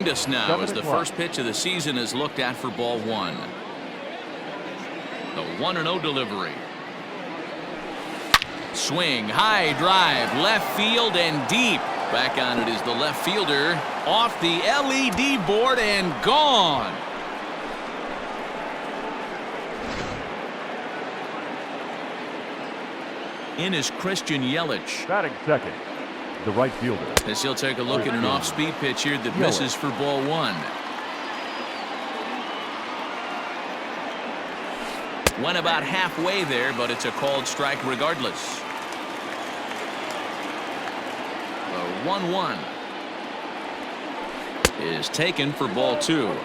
Us now as the first pitch of the season is looked at for ball one. The 1-0 delivery. Swing, high drive, left field and deep. Back on it is the left fielder. Off the LED board and gone. In is Christian Yelich. Batting second, the right fielder. As he'll take a look at an off-speed pitch here that misses for ball one. Went about halfway there, but it's a called strike regardless. The 1-1 is taken for ball two.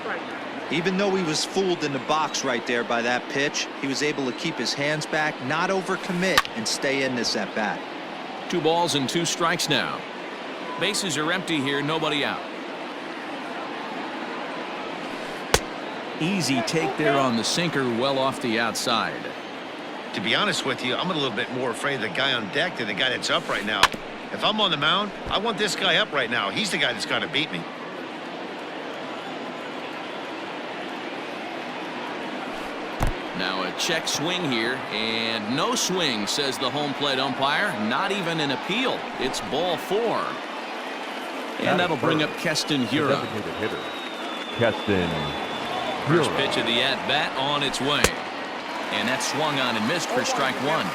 Even though he was fooled in the box right there by that pitch, he was able to keep his hands back, not overcommit, and stay in this at bat. 2 balls and 2 strikes now. Bases are empty here, nobody out. Easy take there on the sinker, well off the outside. To be honest with you, I'm a little bit more afraid of the guy on deck than the guy that's up right now. If I'm on the mound, I want this guy up right now. He's the guy that's got to beat me. Now a check swing here, and no swing, says the home plate umpire. Not even an appeal. It's ball 4. And that'll bring up Keston Hiura. Hitter, Keston First Hiura. pitch of the at-bat on its way. And that swung on and missed for strike 1.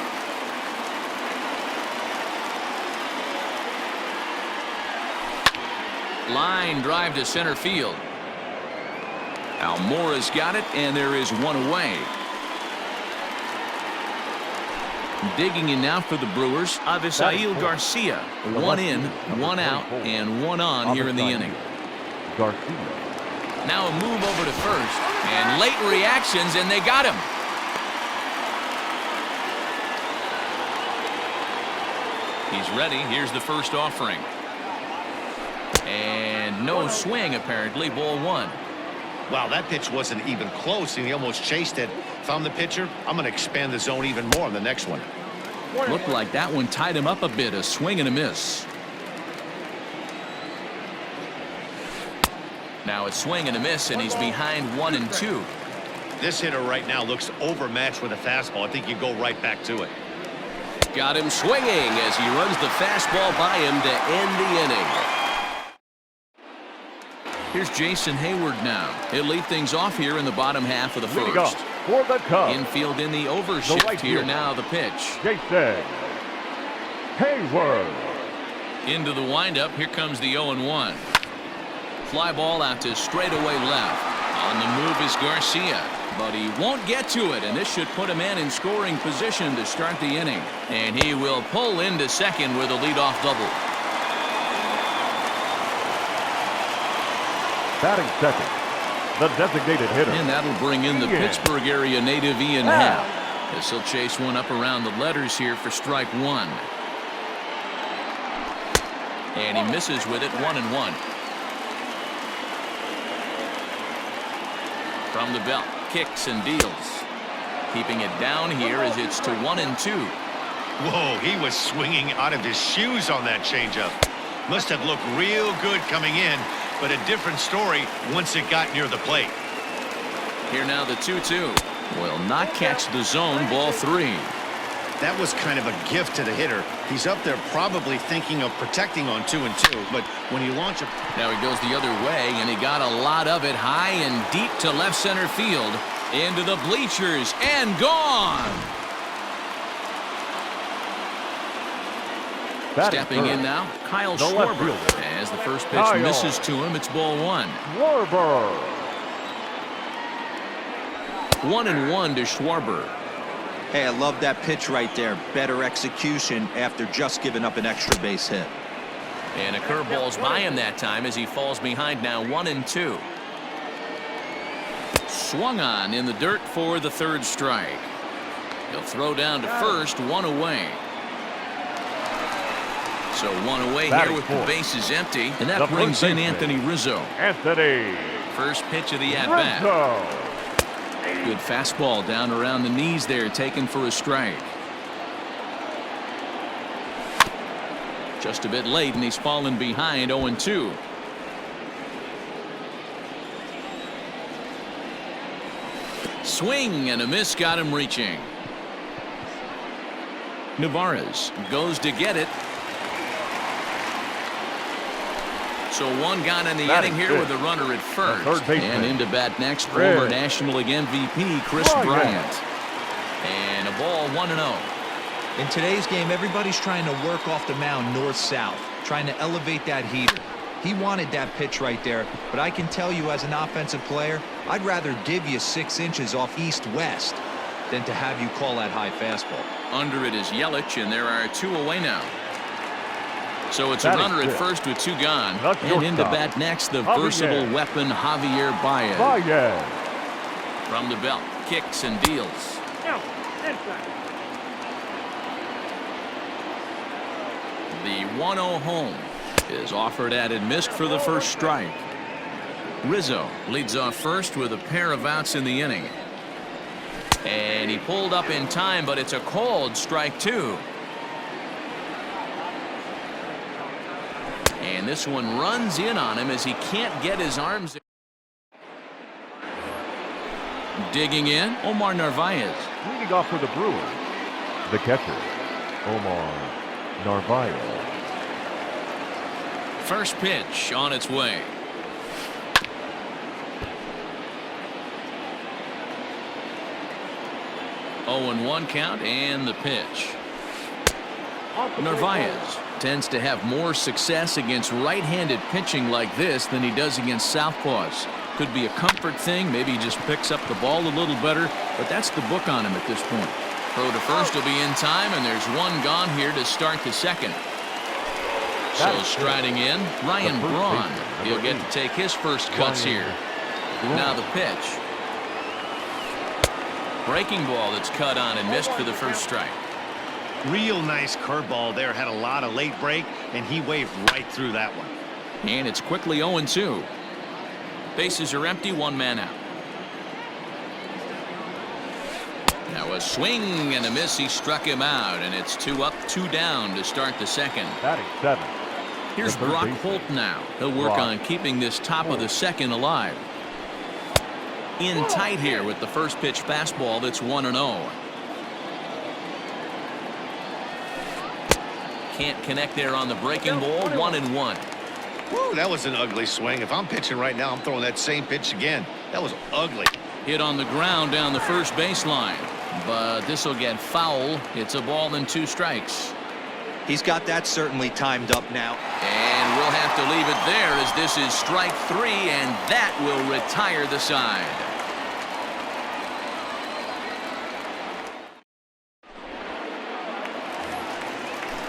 Line drive to center field. Almora's got it, and there is one away. Digging in now for the Brewers, Avisail Garcia. 1 in, 1 out, and 1 on here in the inning. Garcia. Now a move over to first, and late reactions, and they got him. He's ready. Here's the first offering. And no swing, apparently. Ball 1. Wow, that pitch wasn't even close, and he almost chased it. If I'm the pitcher, I'm going to expand the zone even more on the next one. Looked like that one tied him up a bit. A swing and a miss. Now a swing and a miss, and he's behind 1 and 2. This hitter right now looks overmatched with a fastball. I think you go right back to it. Got him swinging as he runs the fastball by him to end the inning. Here's Jason Hayward now. He'll lead things off here in the bottom half of the first. For the Cubs. Infield in the overshift right here fielder. now the pitch. Jason Hayward. Into the windup. Here comes the 0-1. Fly ball out to straightaway left. On the move is Garcia, but he won't get to it, and this should put a man in scoring position to start the inning. And he will pull into second with a leadoff double. Batting second, the designated hitter. And that'll bring in the Pittsburgh area native Ian Happ. As he'll chase one up around the letters here for strike 1. And he misses with it. 1-1. From the belt, kicks and deals. Keeping it down here as it's to 1-2. Whoa, he was swinging out of his shoes on that changeup. Must have looked real good coming in, but a different story once it got near the plate. Here now the 2-2. Will not catch the zone. Ball 3. That was kind of a gift to the hitter. He's up there probably thinking of protecting on 2-2, but when you launch a... Now he goes the other way, and he got a lot of it high and deep to left center field. Into the bleachers and gone. Stepping in now, Kyle Schwarber. As the first pitch misses to him, it's ball 1. Schwarber. 1-1 to Schwarber. Hey, I love that pitch right there. Better execution after just giving up an extra base hit. And a curveball's by him that time as he falls behind now 1-2. Swung on in the dirt for the 3rd strike. He'll throw down to first, 1 away. So 1 away here with the bases empty, and that brings in Anthony Rizzo. First pitch of the at-bat. Good fastball down around the knees there, taken for a strike. Just a bit late, and he's fallen behind 0-2. Swing and a miss got him reaching. Navarez goes to get it. So one got in the inning here with a runner at first. And into bat next, former National League MVP Chris Bryant. And a ball 1-0. In today's game, everybody's trying to work off the mound north-south, trying to elevate that heater. He wanted that pitch right there, but I can tell you as an offensive player, I'd rather give you 6 inches off east-west than to have you call that high fastball. Under it is Yelich, and there are 2 away now. So it's a runner at first with 2 gone. And into bat next, the versatile weapon Javier Baez. From the belt, kicks and deals. The 1-0 home is offered at and missed for the first strike. Rizzo leads off first with a pair of outs in the inning. And he pulled up in time, but it's a called strike 2. And this one runs in on him as he can't get his arms. Digging in, Omar Narvaez. Leading off for the Brewers, the catcher, Omar Narvaez. First pitch on its way. Oh, and 1 count, and the pitch. Narvaez tends to have more success against right-handed pitching like this than he does against southpaws. Could be a comfort thing. Maybe he just picks up the ball a little better, but that's the book on him at this point. Throw to first will be in time, and there's 1 gone here to start the second. So striding in, Ryan Braun. He'll get to take his first cuts here. Now the pitch. Breaking ball that's cut on and missed for the first strike. Real nice curveball there. Had a lot of late break, and he waved right through that one. And it's quickly 0-2. Bases are empty, 1 man out. Now a swing and a miss. He struck him out, and it's 2 up, 2 down to start the second. Batting 7. Here's Brock Holt now. He'll work on keeping this top of the second alive. In tight here with the first pitch fastball that's 1-0. Can't connect there on the breaking ball. 1-1. Woo, that was an ugly swing. If I'm pitching right now, I'm throwing that same pitch again. That was ugly. Hit on the ground down the first baseline, but this will get foul. It's a ball and 2 strikes. He's got that certainly timed up now. And we'll have to leave it there as this is strike 3, and that will retire the side.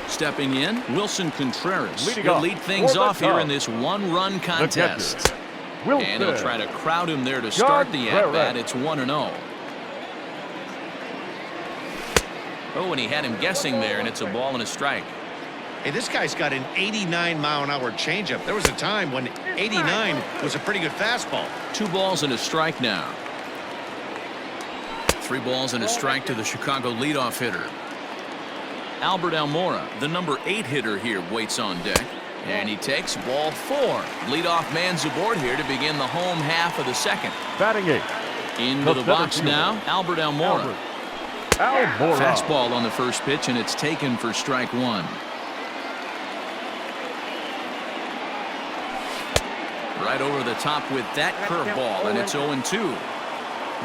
Stepping in, Wilson Contreras. He'll lead things off here in this 1-run contest. And he'll try to crowd him there to start the at-bat. It's 1-0. Oh, and he had him guessing there, and it's a ball and a strike. Hey, this guy's got an 89-mile-an-hour changeup. There was a time when 89 was a pretty good fastball. 2 balls and a strike now. 3 balls and a strike to the Chicago leadoff hitter. Albert Almora, the number 8 hitter here, waits on deck. And he takes ball 4. Leadoff man's aboard here to begin the home half of the second. Batting 8. Into the box now, Albert Almora. Fastball on the first pitch, and it's taken for strike 1. Right over the top with that curveball, and it's 0-2.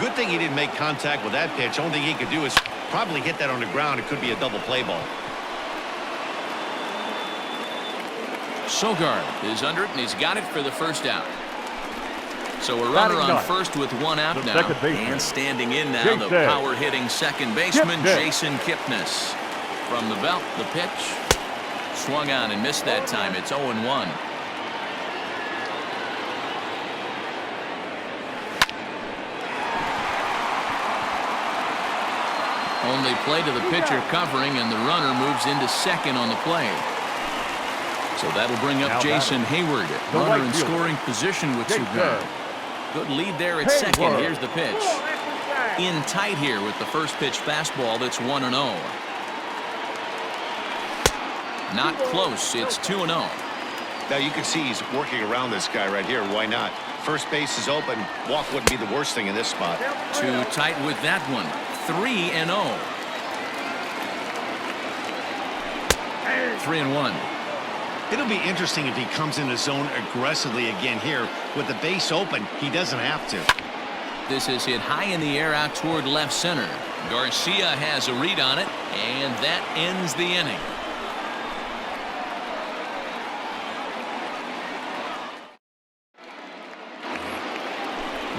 Good thing he didn't make contact with that pitch. Only thing he could do is probably hit that on the ground. It could be a double play ball. Sogard is under it, and he's got it for the first out. So a runner on first with 1 out now. And standing in now, the power-hitting second baseman, Jason Kipnis. From the belt, the pitch. Swung on and missed that time. It's 0-1. Only play to the pitcher covering, and the runner moves into second on the play. So that'll bring up Jason Hayward, runner in scoring position with 2 gone. Good lead there at second. Here's the pitch. In tight here with the first pitch fastball that's 1-0. Not close. It's 2-0. Now you can see he's working around this guy right here. Why not? First base is open. Walk wouldn't be the worst thing in this spot. Too tight with that one. 3-0. 3-1. It'll be interesting if he comes in the zone aggressively again here. With the base open, he doesn't have to. This is hit high in the air out toward left center. Garcia has a read on it, and that ends the inning.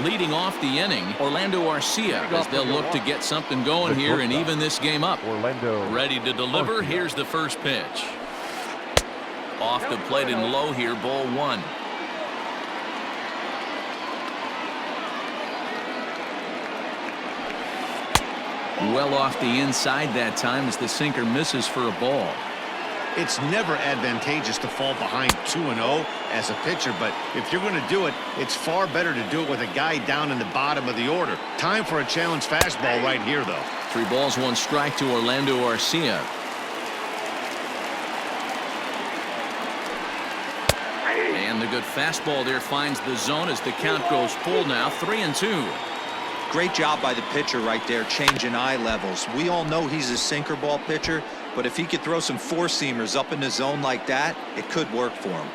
Leading off the inning, Orlando Garcia, as they'll look to get something going here and even this game up. Orlando. Ready to deliver. Garcia. Here's the first pitch. Off the plate and low here, ball one. Well off the inside that time as the sinker misses for a ball. It's never advantageous to fall behind 2-0 as a pitcher, but if you're going to do it, it's far better to do it with a guy down in the bottom of the order. Time for a challenge fastball right here, though. 3 balls, 1 strike to Orlando Garcia. And the good fastball there finds the zone as the count goes full now. 3-2. Great job by the pitcher right there, changing eye levels. We all know he's a sinker ball pitcher, but if he could throw some four-seamers up in the zone like that, it could work for him.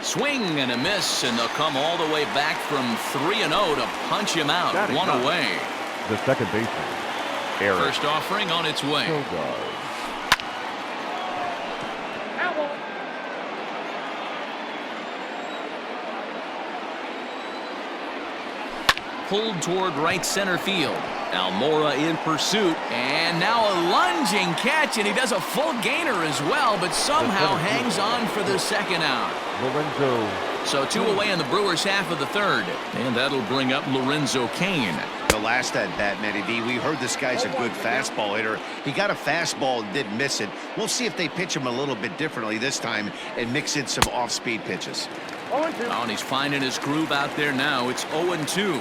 Swing and a miss, and they'll come all the way back from 3-0 to punch him out. One away. The second baseman, Eric. First offering on its way. Sogard. Pulled toward right center field. Almora in pursuit, and now a lunging catch, and he does a full gainer as well, but somehow hangs on for the second out. Lorenzo. So 2 away in the Brewers half of the third, and that'll bring up Lorenzo Cain. The last at bat, Matty D, we heard this guy's a good fastball hitter. He got a fastball and didn't miss it. We'll see if they pitch him a little bit differently this time and mix in some off-speed pitches. Oh, and he's finding his groove out there now. It's 0-2.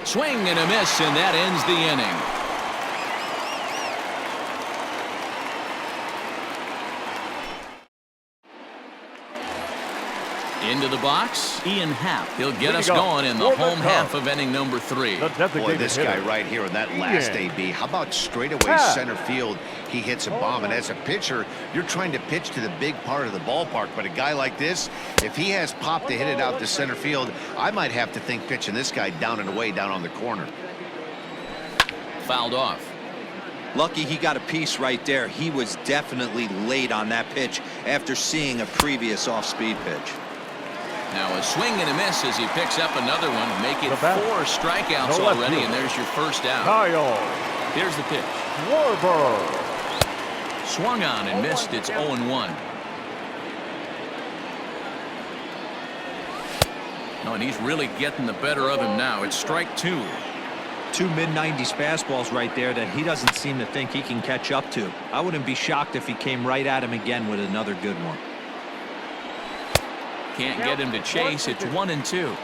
Swing and a miss, and that ends the inning. Into the box, Ian Happ. He'll get us going in the home half of inning number 3. Boy, this guy right here in that last AB, how about straightaway center field? He hits a bomb, and as a pitcher, you're trying to pitch to the big part of the ballpark, but a guy like this, if he has pop to hit it out to center field, I might have to think pitching this guy down and away down on the corner. Fouled off. Lucky he got a piece right there. He was definitely late on that pitch after seeing a previous off-speed pitch. Now a swing and a miss as he picks up another one, make it 4 strikeouts already, and there's your first out. Kyle Here's the pitch. Schwarber. Swung on and missed. It's 0-1. No, and he's really getting the better of him now. It's strike 2. 2 mid-90s fastballs right there that he doesn't seem to think he can catch up to. I wouldn't be shocked if he came right at him again with another good one. Can't get him to chase. It's 1-2.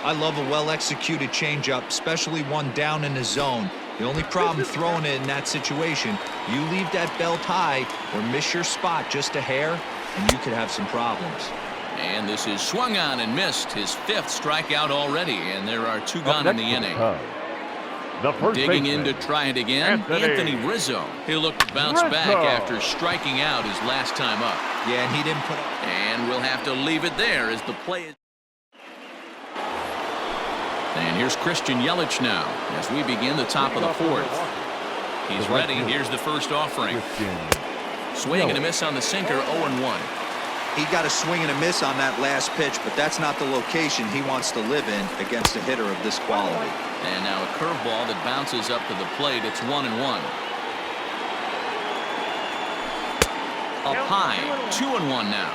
I love a well-executed changeup, especially one down in the zone. The only problem throwing it in that situation, you leave that belt high or miss your spot just a hair, and you could have some problems. And this is swung on and missed. His 5th strikeout already, and there are 2 gone in the inning. The first Digging in baseman, to try it again, Anthony Rizzo. He'll look to bounce back after striking out his last time up. Yeah, and he didn't put up. And we'll have to leave it there as the play is. And here's Christian Yelich now as we begin the top of the 4th. He's ready. Here's the first offering. Swing and a miss on the sinker, 0-1. He got a swing and a miss on that last pitch, but that's not the location he wants to live in against a hitter of this quality. And now a curveball that bounces up to the plate. It's 1-1. Up high, 2-1 now.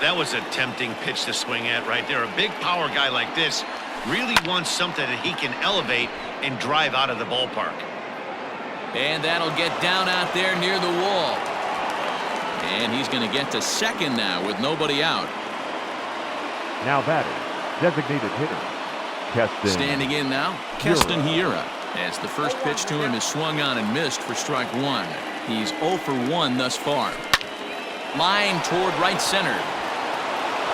That was a tempting pitch to swing at right there. A big power guy like this really wants something that he can elevate and drive out of the ballpark. And that'll get down out there near the wall. And he's going to get to second now with nobody out. Now batter, designated hitter, Keston. Standing in now, Keston Hiura. As the first pitch to him is swung on and missed for strike 1. He's 0 for 1 thus far. Line toward right center.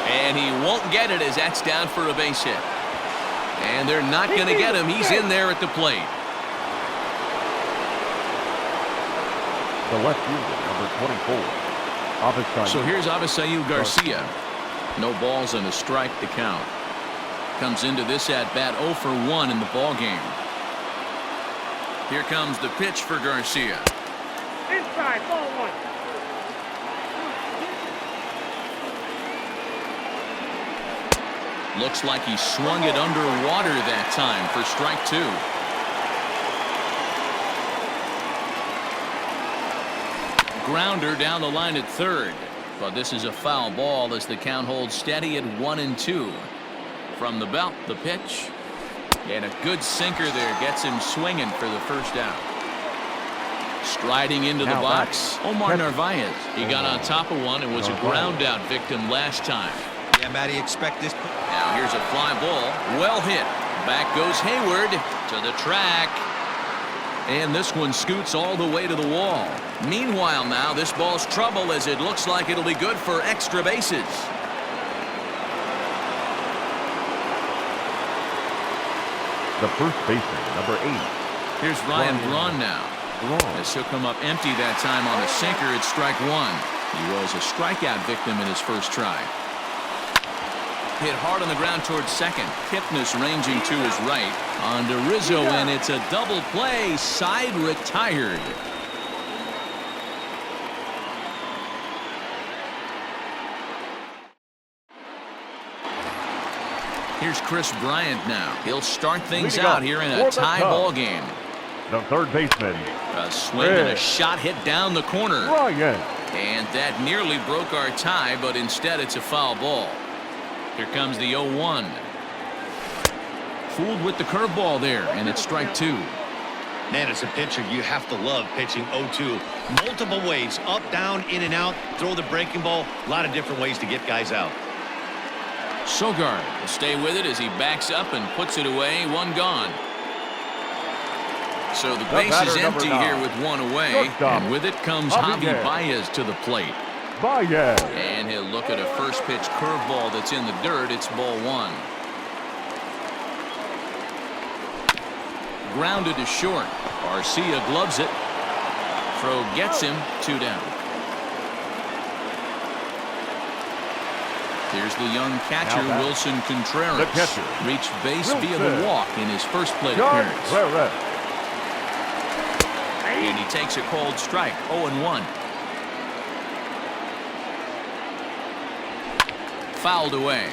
And he won't get it as that's down for a base hit. And they're not going to get him. He's in there at the plate. The left fielder, number 24. So here's Avisail Garcia. No balls and a strike to count. Comes into this at-bat 0 for 1 in the ball game. Here comes the pitch for Garcia. Inside, ball 1. Looks like he swung it underwater that time for strike 2. Grounder down the line at third, but this is a foul ball as the count holds steady at 1-2. From the belt, the pitch, and a good sinker there gets him swinging for the first out. Striding into the box, Omar Narvaez. He got on top of one and was a ground out victim last time. Yeah, Matty, expect this. Now here's a fly ball, well hit. Back goes Hayward to the track. And this one scoots all the way to the wall. Meanwhile now, this ball's trouble as it looks like it'll be good for extra bases. The first baseman, number 8. Here's Ryan Braun now. As he'll come up empty that time on a sinker at strike 1. He was a strikeout victim in his first try. Hit hard on the ground towards second. Kipnis ranging to his right. On to Rizzo, and it's a double play. Side retired. Here's Chris Bryant now. He'll start things out here in a tie ball game. The third baseman. A swing and a shot hit down the corner. Bryant. And that nearly broke our tie, but instead it's a foul ball. Here comes the 0-1. Fooled with the curveball there, and it's strike 2. Man, as a pitcher, you have to love pitching 0-2. Multiple ways, up, down, in and out, throw the breaking ball. A lot of different ways to get guys out. Sogard will stay with it as he backs up and puts it away. One gone. So the base is empty here with one away. And with it comes Javi Baez to the plate. Baez. And he'll look at a first pitch curveball that's in the dirt. It's ball 1. Grounded to short. Garcia gloves it. Throw gets him. 2 down. Here's the young catcher, Wilson Contreras. The catcher, reached base Wilson. via the walk in his first plate appearance. And he takes a cold strike. 0-1. Fouled away.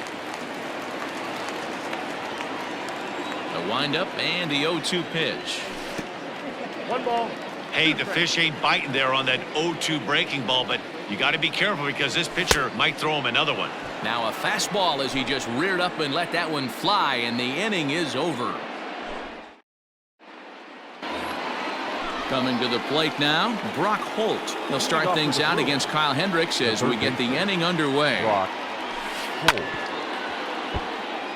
The windup and the 0-2 pitch. 1 ball. Hey, the fish ain't biting there on that 0-2 breaking ball, but you got to be careful because this pitcher might throw him another one. Now a fastball as he just reared up and let that one fly, and the inning is over. Coming to the plate now, Brock Holt. He'll start things out against Kyle Hendricks as we get the inning underway. Brock Holt.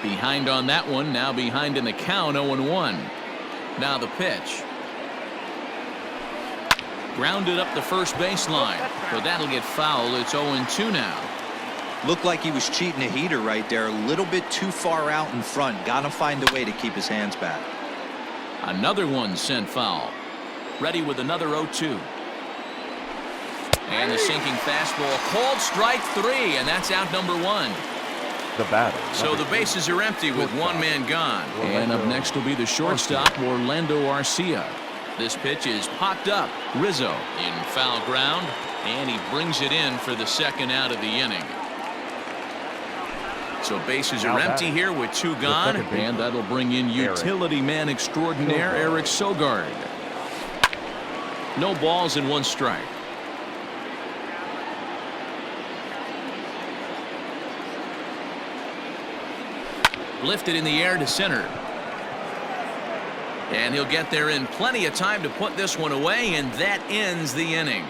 Behind on that one, now behind in the count, 0-1. Now the pitch. Grounded up the first baseline, but that'll get fouled. It's 0-2 now. Looked like he was cheating a heater right there. A little bit too far out in front. Got to find a way to keep his hands back. Another one sent foul. Ready with another 0-2. And the sinking fastball. Called strike 3, and that's out number 1. The batter. So the bases are empty with one man gone. And up next will be the shortstop, Orlando Arcia. This pitch is popped up. Rizzo in foul ground, and he brings it in for the second out of the inning. So bases are empty here with 2 gone, and that'll bring in utility man extraordinaire Eric Sogard. No balls and 1 strike. Lifted in the air to center. And he'll get there in plenty of time to put this one away, and that ends the inning.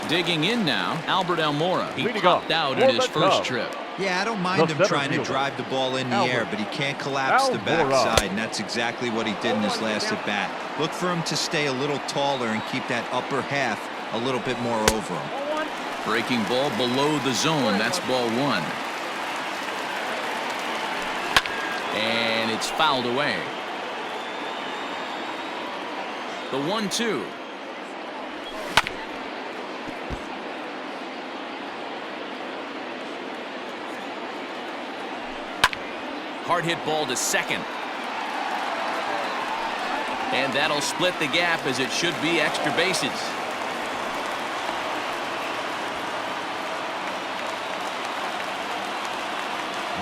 Digging in now, Albert Almora. He popped out in his first trip. Yeah, I don't mind him center trying to fielder, drive the ball in the Albert. air, but he can't collapse the Alvarado. backside, and that's exactly what he did in his last at-bat. Look for him to stay a little taller and keep that upper half a little bit more over him. Ball one. Breaking ball below the zone. That's ball one. And it's fouled away. The 1-2. Hard hit ball to second. And that'll split the gap, as it should be extra bases.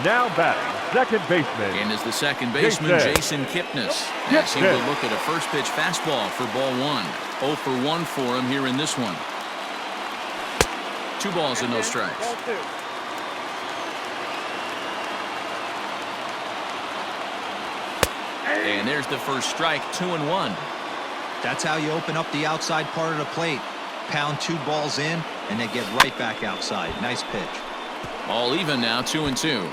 Now batting, second baseman. And as the second baseman, Jason Kipnis. As he will look at a first pitch fastball for ball one. 0 for 1 for him here in this one. 2 balls and no strikes. Ball two. And there's the first strike, 2-1. That's how you open up the outside part of the plate. Pound 2 balls in, and they get right back outside. Nice pitch. All even now, 2-2.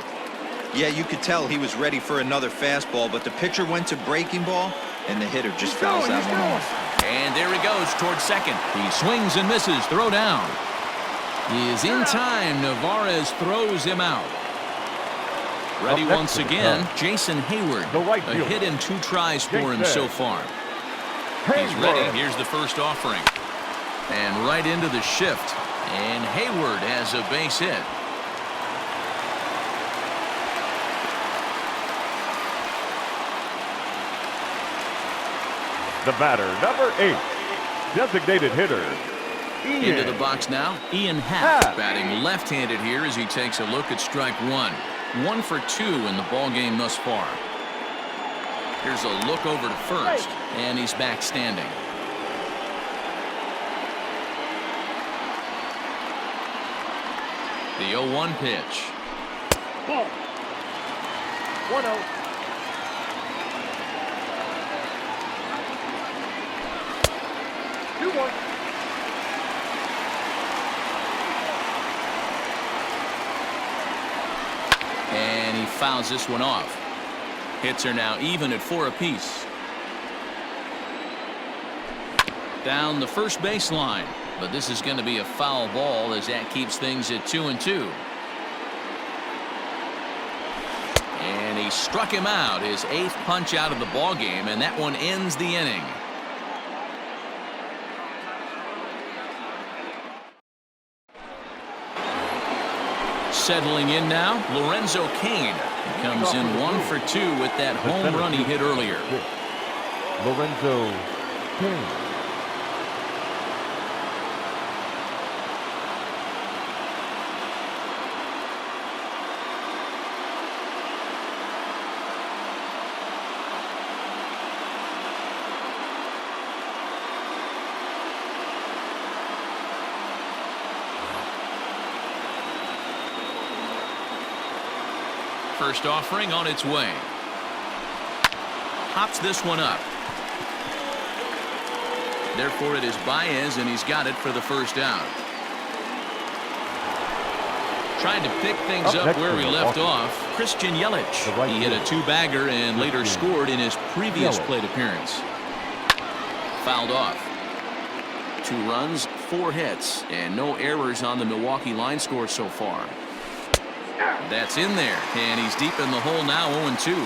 Yeah, you could tell he was ready for another fastball, but the pitcher went to breaking ball, and the hitter just fouls that one off. And there he goes towards second. He swings and misses. Throw down. He is in time. Navarez throws him out. Ready Up next once to the again, turn. Jason Hayward. The right A fielder. hit in 2 tries for him Jason so far. He's ready. Here's the first offering. And right into the shift. And Hayward has a base hit. The batter, number 8. Designated hitter, Ian. Into the box now, Ian Happ, Happ. batting left-handed here as he takes a look at strike one. 1 for 2 in the ball game thus far. Here's a look over to first, and he's back standing. The 0-1 pitch. Ball. 1-0. Two one. And he fouls this one off. Hits are now even at 4 apiece. Down the first baseline, but this is going to be a foul ball, as that keeps things at 2-2. And he struck him out, his 8th punch out of the ball game, and that one ends the inning. Settling in now, Lorenzo Cain. He comes in 1 for 2 with that home run he hit earlier. Lorenzo Cain. First offering on its way. Hops this one up. Therefore, it is Baez, and he's got it for the first out. Trying to pick things up where we left off, Christian Yelich. Right He hit a field. 2-bagger and later scored in his previous plate appearance. Fouled off. 2 runs, 4 hits, and no errors on the Milwaukee line score so far. That's in there, and he's deep in the hole now, 0-2.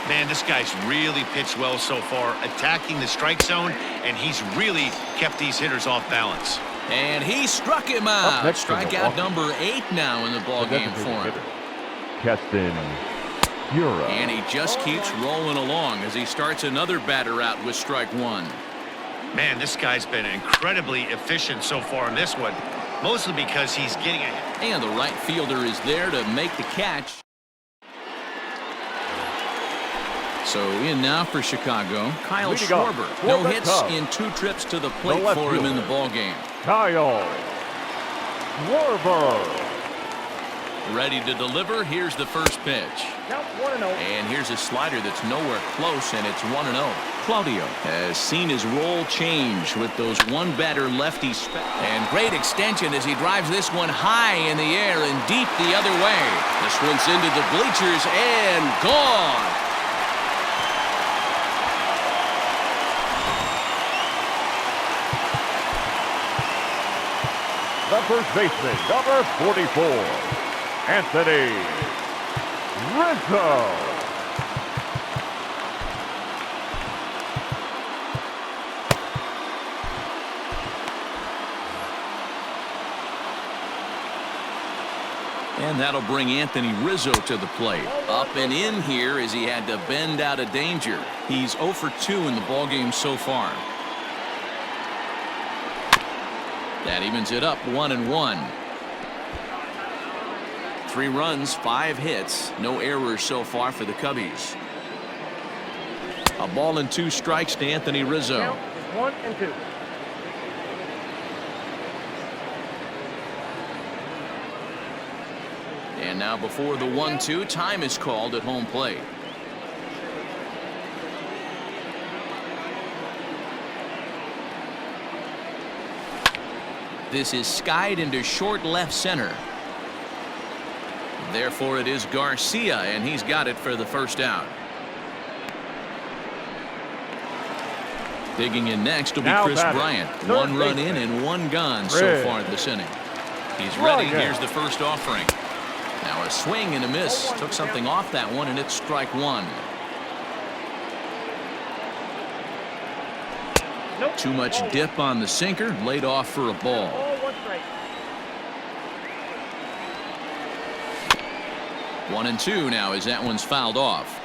Man, this guy's really pitched well so far, attacking the strike zone, and he's really kept these hitters off balance. And he struck him Up out. next to Strikeout Milwaukee. number 8 now in the ball The game designated for him. hitter, Keston Hiura. And he just keeps rolling along as he starts another batter out with strike 1. Man, this guy's been incredibly efficient so far in this one, mostly because he's getting ahead. And the right fielder is there to make the catch. So in now for Chicago, Kyle Leading off Schwarber. for No the hits Cubs. in 2 trips to the plate left for him in the fielder. ball game. Kyle Schwarber. Ready to deliver. Here's the first pitch. Count 1-0. And here's a slider that's nowhere close, and it's 1-0. Claudio has seen his role change with those one-batter lefties. And great extension as he drives this one high in the air and deep the other way. This one's into the bleachers and gone. The first baseman, number 44, Anthony Rizzo. And that'll bring Anthony Rizzo to the plate. Up and in here as he had to bend out of danger. He's 0 for 2 in the ballgame so far. That evens it up 1-1. 3 runs, 5 hits, no errors so far for the Cubbies. A ball and 2 strikes to Anthony Rizzo. Count is 1 and 2. And now before the 1-2, time is called at home plate. This is skied into short left center. Therefore, it is Garcia, and he's got it for the first out. Digging in next will be Now Chris batting, Bryant. third 1 run in baseman, and 1 gone so Red. far this inning. He's ready. Bryant. Here's the first offering. Now a swing and a miss. Took something off that one, and it's strike 1. Nope. Too much dip on the sinker. Laid off for a ball. Ball, 1 strike. 1-2 now as that one's fouled off.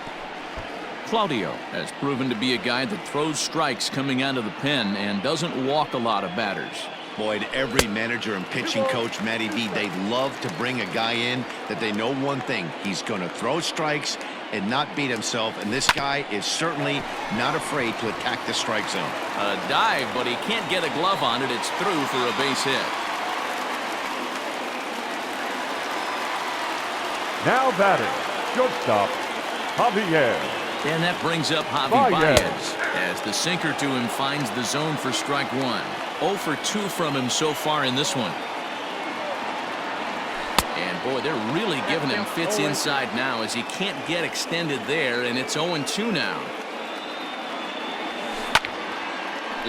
Claudio has proven to be a guy that throws strikes coming out of the pen and doesn't walk a lot of batters. Boyd, every manager and pitching coach, Matty B, they love to bring a guy in that they know one thing. He's going to throw strikes and not beat himself, and this guy is certainly not afraid to attack the strike zone. A dive, but he can't get a glove on it. It's through for a base hit. Now batting, shortstop, Javier. And that brings up Javi Baez. Baez as the sinker to him finds the zone for strike 1. 0 for 2 from him so far in this one. And boy, they're really giving him fits inside now as he can't get extended there, and it's 0-2 now.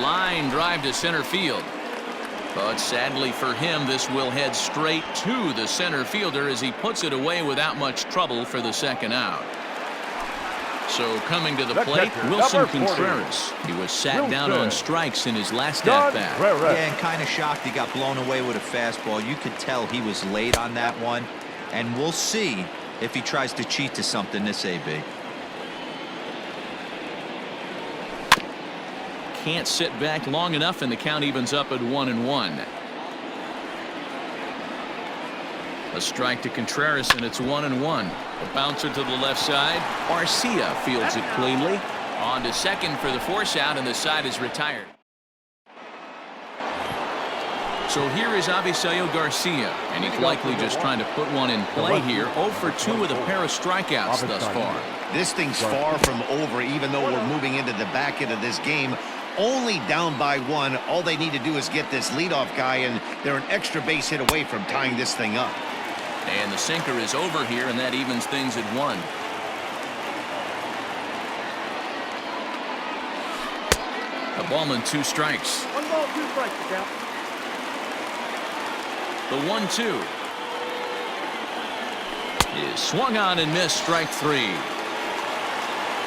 Line drive to center field. But sadly for him, this will head straight to the center fielder as he puts it away without much trouble for the second out. So coming to the plate, catcher, Wilson number 40. Contreras. He was sat down Wilson. on strikes in his last Contreras. at-bat. Yeah, and kind of shocked he got blown away with a fastball. You could tell he was late on that one. And we'll see if he tries to cheat to something this AB. Can't sit back long enough, and the count evens up at 1-1. A strike to Contreras, and it's 1-1. A bouncer to the left side. Garcia fields it cleanly. On to second for the force out, and the side is retired. So here is Avisail Garcia, and he's likely just trying to put one in play here. 0 for 2 with a pair of strikeouts thus far. This thing's far from over, even though we're moving into the back end of this game. Only down by 1. All they need to do is get this leadoff guy, and they're an extra base hit away from tying this thing up. And the sinker is over here, and that evens things at 1. A ball and 2 strikes. 1 ball, 2 strikes to count. The 1-2 is swung on and missed, strike 3.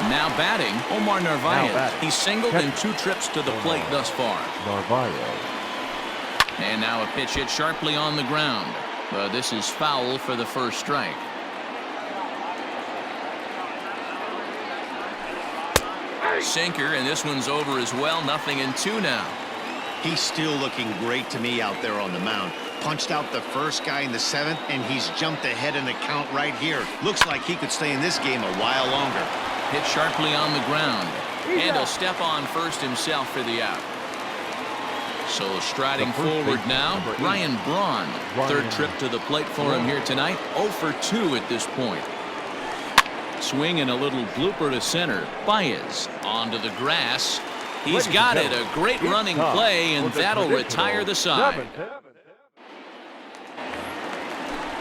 Now batting, Omar Narvaez. batting. He's singled in 2 trips to the plate thus far. Narvaez. And now a pitch hit sharply on the ground. But this is foul for the first strike. Sinker, and this one's over as well. 0-2 now. He's still looking great to me out there on the mound. Punched out the first guy in the 7th, and he's jumped ahead in the count right here. Looks like he could stay in this game a while longer. Hit sharply on the ground. And he'll step on first himself for the out. So striding The first forward baseman, now, number 8. Ryan Braun. Ryan Third trip to the plate for him here tonight. 0 for 2 at this point. Swing and a little blooper to center. Baez onto the grass. He's Ladies got and it. A great gentlemen, running it's time play, and for the that'll traditional retire the side. 7th.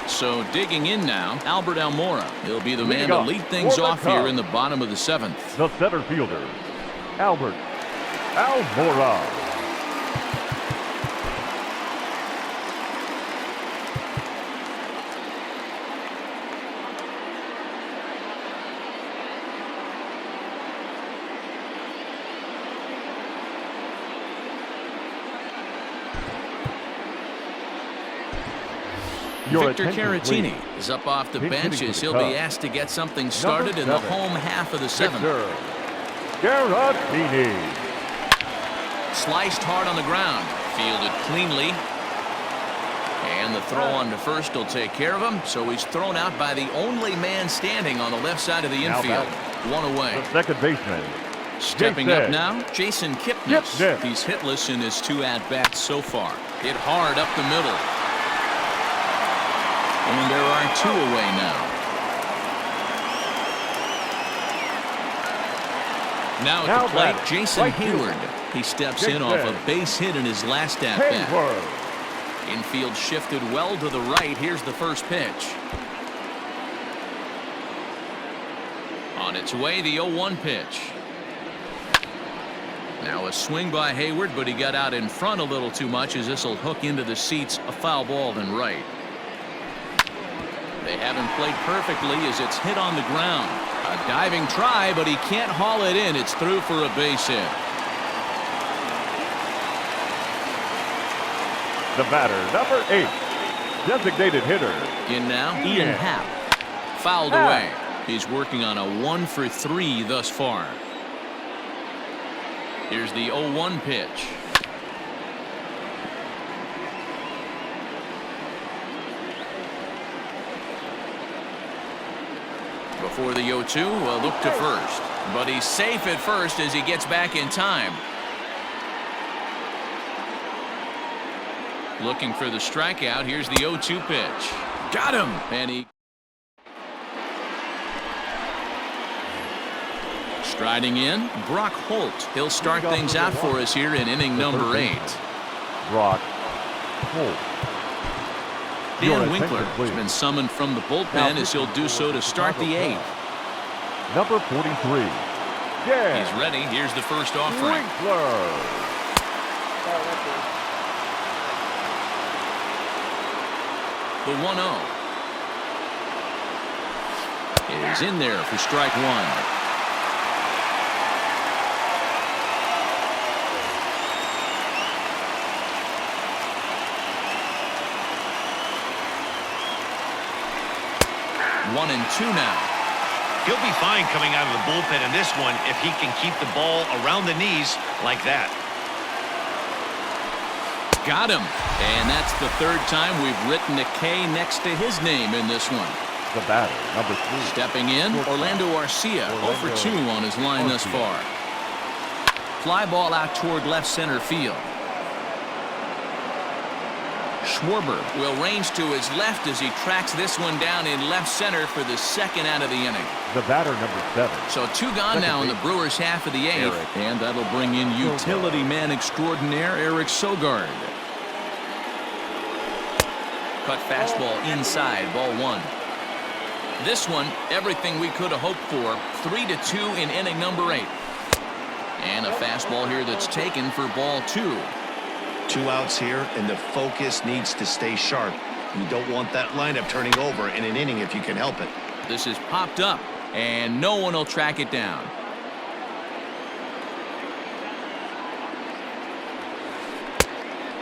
So digging in now, Albert Almora. He'll be the man Leading to off lead things for the off here Cubs, in the bottom of the 7th. the center fielder, Albert Almora. Your Victor attention, Caratini please. is up off the Pitch bench hitting as for he'll the be Cubs. asked to get something started in the 7, home half of the 7th. Victor Caratini. Sliced hard on the ground. Fielded cleanly. And the throw on to first will take care of him. So he's thrown out by the only man standing on the left side of the Now infield. batting, One away. the second baseman, Stepping Jason up now, Jason Kipnis. Kipnis. He's hitless in his 2 at-bats so far. Hit hard up the middle. And there are 2 away now. Now at the plate, batting, Jason right fielder, Hayward. He steps in off a base hit in his last at-bat. Hayward. Infield shifted well to the right. Here's the first pitch. On its way, the 0-1 pitch. Now a swing by Hayward, but he got out in front a little too much as this will hook into the seats. A foul ball then right. They haven't played perfectly as it's hit on the ground. A diving try, but he can't haul it in. It's through for a base hit. The batter, number 8, designated hitter. In now, Ian Happ. Fouled Happ. away. He's working on a 1-for-3 thus far. Here's the 0-1 pitch. Before the 0-2, a look to first. But he's safe at first as he gets back in time. Looking for the strikeout. Here's the 0-2 pitch. Got him. And he striding in, Brock Holt. He'll start things out for us here in inning number 8. Brock Holt. Your Dan attention, Winkler has please. been summoned from the bullpen as he'll do so to start the 8th. Number 43. Dan He's ready. Here's the first offering. Winkler. The 1-0 is in there for strike 1. One and 2 now. He'll be fine coming out of the bullpen in this one if he can keep the ball around the knees like that. Got him. And that's the 3rd time we've written a K next to his name in this one. The batter, number 3. Stepping in, Orlando Arcia, 0 for 2 on his line thus far. Fly ball out toward left center field. Schwarber will range to his left as he tracks this one down in left center for the 2nd out of the inning. The batter, number 7. So 2 gone now in the Brewers half of the 8th. Eric. And that'll bring in utility man extraordinaire Eric Sogard. Cut fastball inside, ball 1. This one, everything we could have hoped for. 3-2 in inning number 8. And a fastball here that's taken for ball 2. 2 outs here, and the focus needs to stay sharp. You don't want that lineup turning over in an inning if you can help it. This is popped up, and no one will track it down.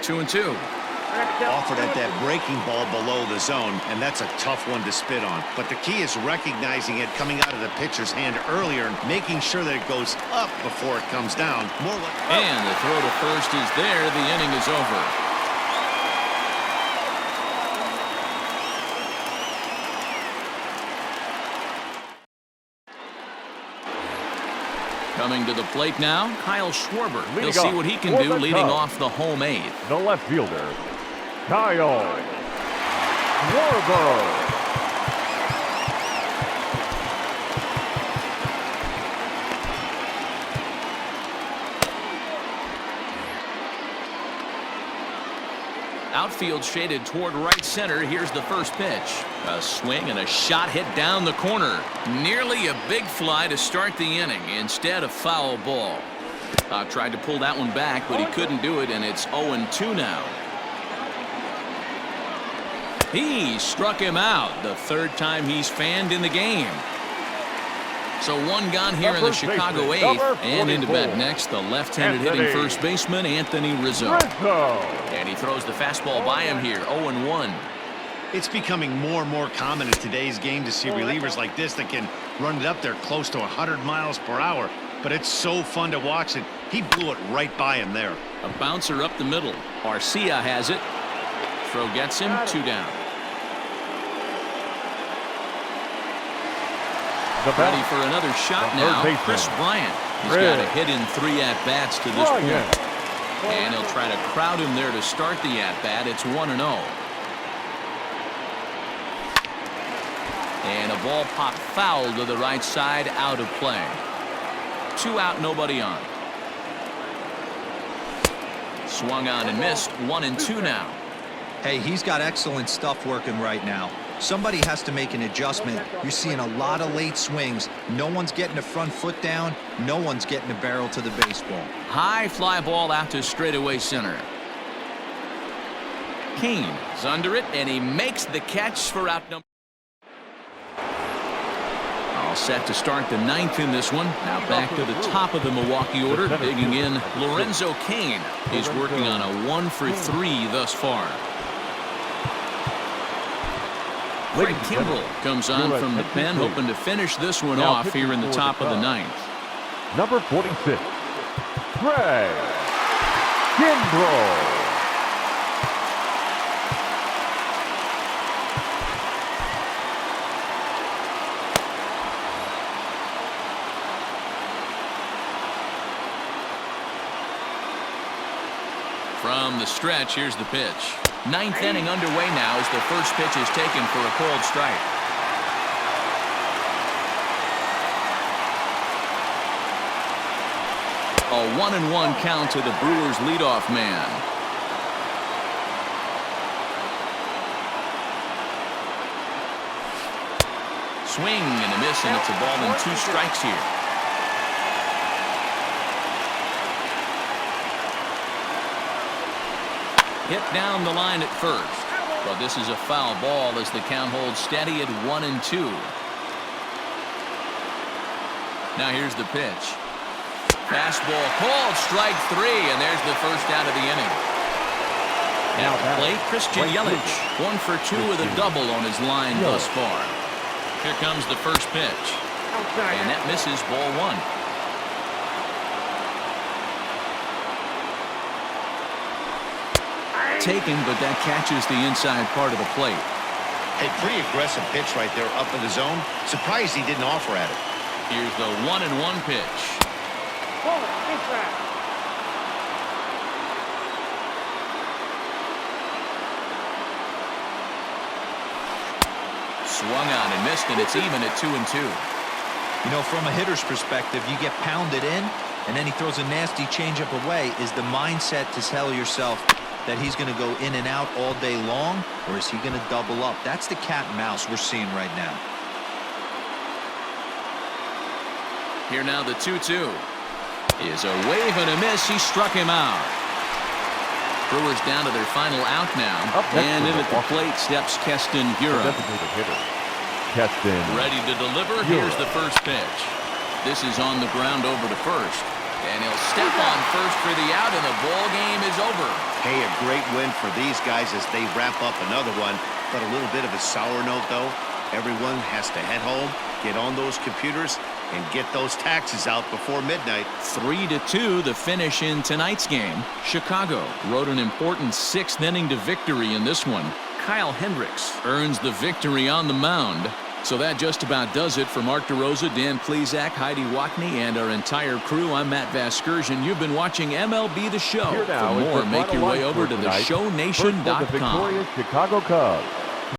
2-2. Offered at that breaking ball below the zone, and that's a tough one to spit on. But the key is recognizing it coming out of the pitcher's hand earlier and making sure that it goes up before it comes down. More like And the throw to first is there. The inning is over. Coming to the plate now, Kyle Schwarber. He'll see what he can do leading off the home 8th. The left fielder, Kyle Schwarber. Outfield shaded toward right center. Here's the first pitch. A swing and a shot hit down the corner. Nearly a big fly to start the inning. Instead, a foul ball. Tried to pull that one back, but he couldn't do it, and it's 0-2 now. He struck him out, the third time he's fanned in the game. So one gone here in the Chicago eighth, and into bat next, the left-handed hitting first baseman, Anthony Rizzo. And he throws the fastball by him here, 0-1. It's becoming more and more common in today's game to see relievers like this that can run it up there close to 100 miles per hour. But it's so fun to watch it. He blew it right by him there. A bouncer up the middle. Arcia has it. Throw gets him, 2 down. Ready for another shot now. Chris Bryant. He's got a hit in 3 at-bats to this point. And he'll try to crowd him there to start the at-bat. It's 1-0. And a ball popped foul to the right side, out of play. 2 out, nobody on. Swung on and missed. 1-2 now. Hey, he's got excellent stuff working right now. Somebody has to make an adjustment. You're seeing a lot of late swings. No one's getting the front foot down. No one's getting the barrel to the baseball. High fly ball out to straightaway center. Kane is under it, and he makes the catch for out number. All set to start the 9th in this one. Now back to the top of the Milwaukee order, digging in Lorenzo Kane. He's working on a 1-for-3 thus far. Craig Kimbrell comes on from the pen, hoping to finish this one off here in the top of the 9th. Number 46, Craig Kimbrell. From the stretch, here's the pitch. 9th inning underway now as the first pitch is taken for a cold strike. A 1-1 count to the Brewers leadoff man. Swing and a miss, and it's a ball and 2 strikes here. Hit down the line at first. But this is a foul ball as the count holds steady at 1-2. Now here's the pitch. Fastball called, strike 3, and there's the first out of the inning. Now to plate, Christian Yelich. 1 for 2 with a double on his line thus far. Here comes the first pitch. And that misses, ball 1. Taken, but that catches the inside part of the plate. A pretty aggressive pitch right there up in the zone. Surprised he didn't offer at it. Here's the 1-1 pitch. Swung on and missed, and it's even at 2-2. You know, from a hitter's perspective, you get pounded in, and then he throws a nasty changeup away. Is the mindset to tell yourself that he's going to go in and out all day long, or is he going to double up? That's the cat and mouse we're seeing right now. Here now the 2-2 is a wave and a miss. He struck him out. Brewers down to their final out now, and in at the plate steps Keston Hiura. Ready to deliver. Here's the first pitch. This is on the ground over to first. And he'll step on first for the out, and the ball game is over. Hey, a great win for these guys as they wrap up another one. But a little bit of a sour note, though. Everyone has to head home, get on those computers, and get those taxes out before midnight. 3-2, the finish in tonight's game. Chicago rode an important 6th inning to victory in this one. Kyle Hendricks earns the victory on the mound. So that just about does it for Mark DeRosa, Dan Plesac, Heidi Wackney, and our entire crew. I'm Matt Vasgersian. You've been watching MLB The Show. For more, make your way over to theshownation.com. Chicago Cubs.